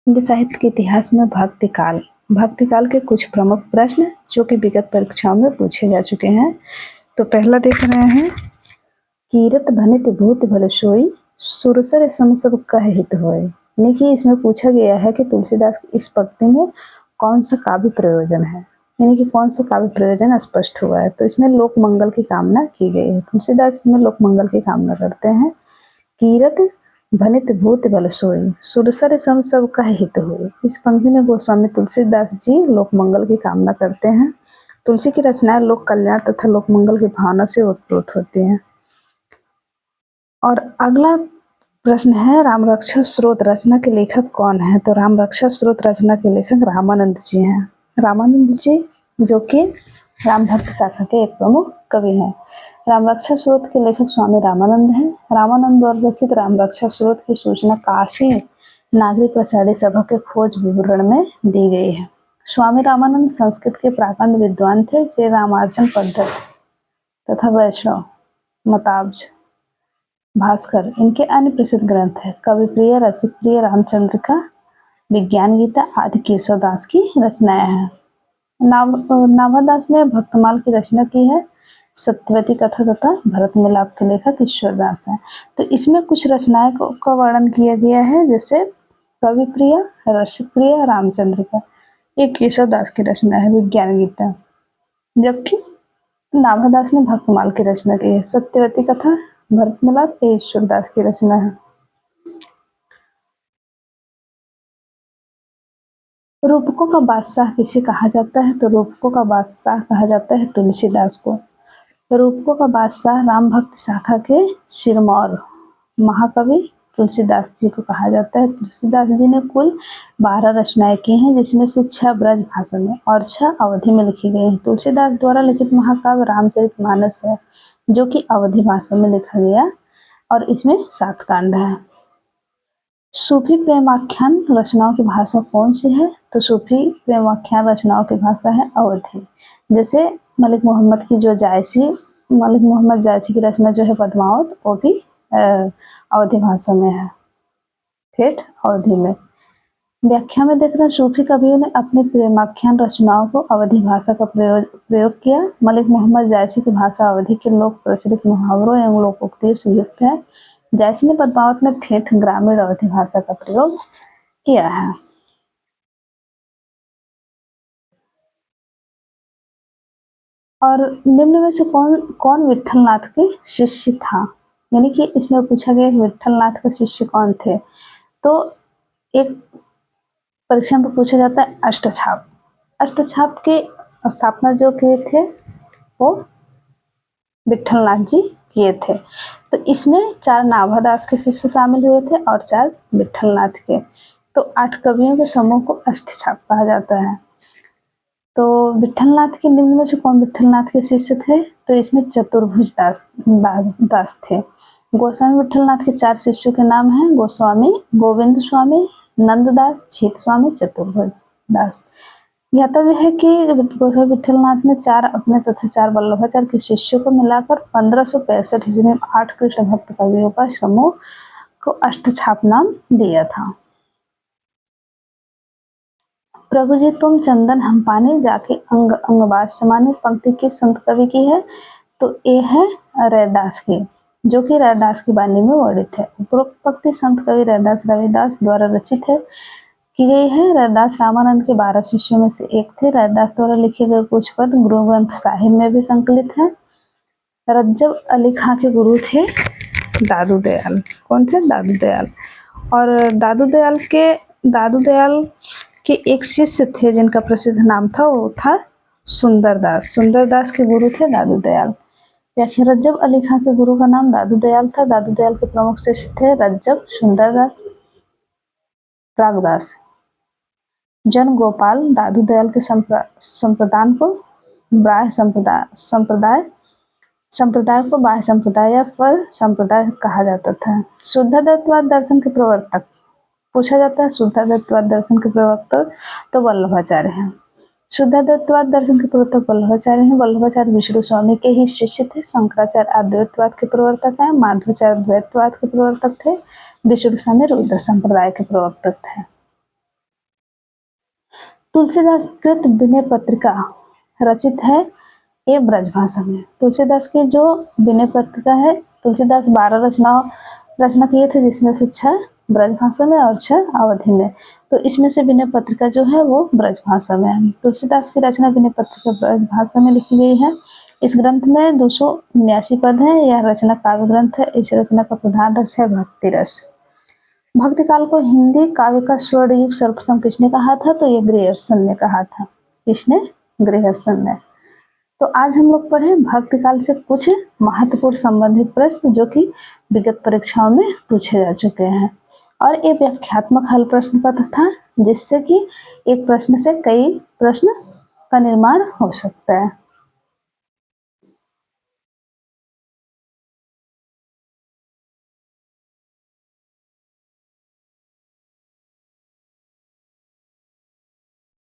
हिंदी साहित्य के इतिहास में भक्तिकाल के कुछ प्रमुख प्रश्न जो कि विगत परीक्षाओं में पूछे जा चुके हैं। तो पहला देख रहे हैं, कीरत भनित भूत भल सोई, सुरसर सम सब कह हित होय। यानी कि इसमें पूछा गया है कि तुलसीदास की इस पंक्ति में कौन सा काव्य प्रयोजन है, यानी कि कौन सा काव्य प्रयोजन स्पष्ट हुआ है। तो इसमें लोक मंगल की कामना की गई है। तुलसीदास इसमें लोक मंगल की कामना करते हैं। कीरत भनित भूत बल सोई, सुरसर सम सब कह हित होय। इस पंक्ति में गोस्वामी तुलसीदास जी लोक मंगल की कामना करते हैं। तुलसी की रचनाएं लोक कल्याण तथा लोक मंगल की भावना से ओतप्रोत होती हैं। और अगला प्रश्न है, राम रक्षा स्रोत रचना के लेखक कौन है। तो राम रक्षा स्रोत रचना के लेखक रामानंद जी हैं। रामानंद जी जो कि राम भक्त शाखा के एक प्रमुख कवि हैं। राम रक्षा स्रोत के लेखक स्वामी रामानंद हैं। रामानंद द्वारा रचित राम रक्षा स्रोत की सूचना काशी नागरिक प्रचारी सभा के खोज विवरण में दी गई है। स्वामी रामानंद संस्कृत के प्राकांड विद्वान थे। श्री रामार्जन पद्धत तथा वैष्णव मताब्ज भास्कर इनके अन्य प्रसिद्ध ग्रंथ है। कविप्रिय, रसिकप्रिय, रामचंद्रिका, विज्ञान गीता आदि केशवदास की रचनाएं हैं। नाभादास ने भक्तमाल की रचना की है। सत्यवती कथा तथा भरत मिलाप के लेखक ईश्वरदास हैं। तो इसमें कुछ रचनाएं का वर्णन किया गया है, जैसे कविप्रिय, रसिकप्रिय, रामचंद्रिका, ये केशवदास की रचना है। विज्ञान गीता, जबकि नाभादास ने भक्तमाल की रचना की है। सत्यवती कथा, भरत मिलाप ईश्वरदास की रचना है। रूपकों का बादशाह किसे कहा जाता है। तो रूपकों का बादशाह कहा जाता है तुलसीदास को। रूपकों का बादशाह राम भक्त शाखा के सिरमौर महाकवि तुलसीदास जी को कहा जाता है। तुलसीदास जी ने कुल 12 रचनाएं की हैं, जिसमें से 6 ब्रज भाषा में और 6 अवधि में लिखी गई हैं। तुलसीदास द्वारा लिखित महाकाव्य रामचरितमानस है, जो कि अवधि भाषा में लिखा गया और इसमें 7 कांड है। सूफी प्रेमाख्यान रचनाओं की भाषा कौन सी है। तो सूफी प्रेमाख्यान रचनाओं की भाषा है अवधी। जैसे मलिक मोहम्मद जायसी की रचना जो है पद्मावत, वो भी अवधी भाषा में है, ठेठ अवधी में। व्याख्या में देख रहे हैं, सूफी कवियों ने अपनी प्रेमाख्यान रचनाओं को अवधी भाषा का प्रयोग किया। मलिक मोहम्मद जायसी की भाषा अवधी के लोक प्रचलित मुहावरों एवं लोकोक्तियों से युक्त है। जायसी ने पद्मावत में ठेठ ग्रामीण अवधी भाषा का प्रयोग किया है। और निम्न में से कौन विट्ठलनाथ के शिष्य था, यानी कि इसमें पूछा गया कि विट्ठलनाथ के शिष्य कौन थे। तो एक परीक्षा में पूछा जाता है अष्टछाप के स्थापना जो किए थे वो विट्ठलनाथ जी किए थे। तो इसमें 4 नाभादास के शिष्य शामिल हुए थे और 4 विट्ठलनाथ के। तो 8 कवियों के समूह को अष्टछाप कहा जाता है। तो विट्ठलनाथ के निम्न में से कौन विट्ठलनाथ के शिष्य थे। तो इसमें चतुर्भुज दास थे। गोस्वामी विट्ठलनाथ के 4 शिष्यों के नाम हैं गोस्वामी गोविंद स्वामी, नंददास, छीत स्वामी, चतुर्भुज दास। ज्ञातव्य है कि गोस्वामी विट्ठलनाथ ने 4 अपने तथा 4 वल्लभाचार्य के शिष्यों को मिलाकर 1565 ईस्वी में 8 कृष्ण भक्त कवियों का समूह को अष्टछाप नाम दिया था। प्रभु जी तुम चंदन हम पानी, जाके अंग अंगबाज समाने, पंक्ति किस संत कवि की है। तो ये है रैदास की, जो कि रैदास की वाणी में वर्णित है। उपरोक्त पंक्ति संत कवि रैदास रविदास द्वारा रचित है की गई है। रैदास रामानंद के 12 शिष्यों में से एक थे। रैदास द्वारा लिखे गए कुछ पद गुरु ग्रंथ साहिब में भी संकलित है। रज्जब अली खां के गुरु थे दादू दयाल। कौन थे? दादू दयाल। और दादू दयाल के एक शिष्य थे जिनका प्रसिद्ध नाम था, वो था सुंदरदास। सुंदरदास के गुरु थे दादू दयाल। व्याख्या, रज्जब अली खां के गुरु का नाम दादू दयाल था। दादू दयाल के प्रमुख शिष्य थे रज्जब, सुंदरदास, प्रागदास। जन गोपाल दादू दयाल के संप्रदान को बाह्य संप्रदाय को बाह्य संप्रदाय या फल संप्रदाय कहा जाता था। शुद्धद्वैतवाद दर्शन के प्रवर्तक पूछा जाता है। शुद्धद्वैतवाद दर्शन के प्रवर्तक तो वल्लभाचार्य हैं। शुद्धद्वैतवाद दर्शन के प्रवर्तक वल्लभाचार्य हैं। वल्लभाचार्य विष्णु स्वामी के ही शिष्य थे। शंकराचार्य अद्वैतवाद के प्रवर्तक हैं। माधवाचार्य द्वैतवाद के प्रवर्तक थे। विष्णु स्वामी रुद्र संप्रदाय के प्रवर्तक थे। तुलसीदास कृत विनय पत्रिका रचित है ये ब्रजभाषा में। तुलसीदास की जो विनय पत्रिका है, तुलसीदास 12 रचना किए थे, जिसमें से 6 ब्रजभाषा में और 6 अवधि में। तो इसमें से विनय पत्रिका जो है वो ब्रजभाषा में है। तुलसीदास की रचना विनय पत्रिका ब्रजभाषा में लिखी गई है। इस ग्रंथ में 279 पद हैं। यह रचना काव्य ग्रंथ है। इस रचना का प्रधान रस है भक्ति रस। भक्ति काल को हिंदी काव्य का स्वर्ण युग सर्वप्रथम किसने कहा था? तो ये ग्रियर्सन ने कहा था। किसने? ग्रियर्सन ने। तो आज हम लोग पढ़े भक्ति काल से कुछ महत्वपूर्ण संबंधित प्रश्न जो कि विगत परीक्षाओं में पूछे जा चुके हैं। और ये व्याख्यात्मक हल प्रश्न पत्र था, जिससे कि एक प्रश्न से कई प्रश्न का निर्माण हो सकता है।